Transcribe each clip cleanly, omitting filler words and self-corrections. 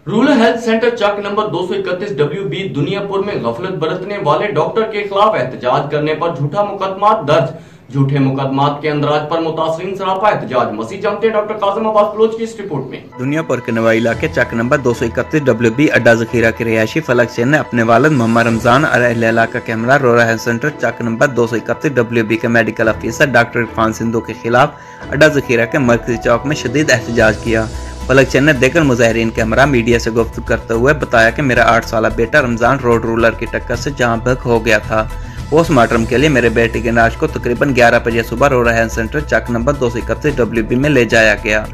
Rural health centre चक number 231 WB Duniyapur में गफलत बरतने वाले डॉक्टर के खिलाफ एहतजाज करने पर झूठा मुकदमा दर्ज। झूठे मुकदमात के अंदराज पर मुतासरीन सरापा एहतजाज। मसीह जानते हैं डॉक्टर कासिम अब्बास बलोच की इस रिपोर्ट में। दुनियापुर के नवाई इलाके चक नंबर 231 WB अड्डा जखीरा के रिहायशी फलक चैन ने अपने वालिद मोहम्मद रमजान और अहले इलाका के हमरा रूरल हेल्थ सेंटर चक नंबर 231 WB के medical officer doctor Irfan Sindhu के खिलाफ अड्डा जखीरा के मरकजी चौक में शदीद एहतजाज किया। फलक चैन ने देकर मुजाहिरीन के हमरा मीडिया से गुफ्तगू करते हुए बताया कि मेरा 8 साल बेटा रमजान रोड रूलर की टक्कर से जहां बहक हो गया था। पोस्टमार्टम के लिए मेरे बेटे की लाश को तकरीबन 11 बजे सुबह रूरल हेल्थ सेंटर चक नंबर 231 WB में ले जाया गया।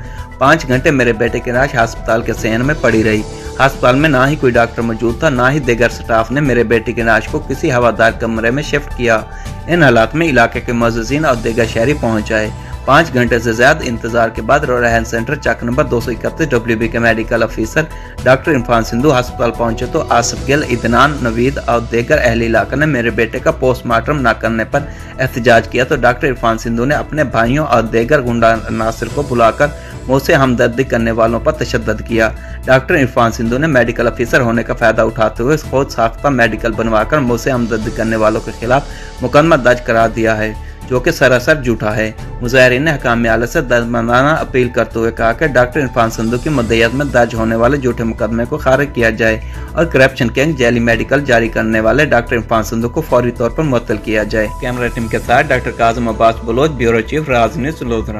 5 घंटे मेरे बेटे की लाश अस्पताल के सहन में पड़ी रही। अस्पताल में ना ही कोई डॉक्टर मौजूद था, ना ही दीगर स्टाफ ने मेरे बेटे की लाश को किसी हवादार कमरे में शिफ्ट किया। इन हालात में इलाके के मुअज़्ज़िज़ीन और दीगर शहरी पहुंच आए। 5 घंटे से ज्यादा इंतजार के बाद रूरल हेल्थ सेंटर चक नंबर 231 WB के medical officer doctor Irfan Sindhu अस्पताल पहुंचे तो आसिफ गिल, इदनान, नवीद और दीगर अहले इलाका ने मेरे बेटे का पोस्टमार्टम न करने पर एहतजाज किया तो डॉक्टर इरफान सिंधु ने अपने भाइयों और दीगर गुंडा नासिर को बुलाकर मुझसे हमदर्दी करने वालों पर तशद्दुद किया। डॉक्टर इरफान सिंधु ने मेडिकल ऑफिसर होने का फायदा उठाते हुए खुद साख्ता मेडिकल बनवाकर मुझसे हमदर्दी करने वालों के खिलाफ मुकदमा दर्ज करा दिया है, जो कि सरासर झूठा है। मुजाहिरीन ने हकाम आला से दर्दमंदाना अपील करते हुए कहा कि डॉक्टर इरफान सिंधु की मुद्दइयत में दर्ज होने वाले झूठे मुकदमे को खारिज किया जाए और करप्शन के जैली मेडिकल जारी करने वाले डॉक्टर इरफान सिंधु को फौरी तौर पर मुअत्तल किया जाए। कैमरा टीम के साथ doctor Kasim Abbas Baloch, bureau chief, Raj news, lodhra.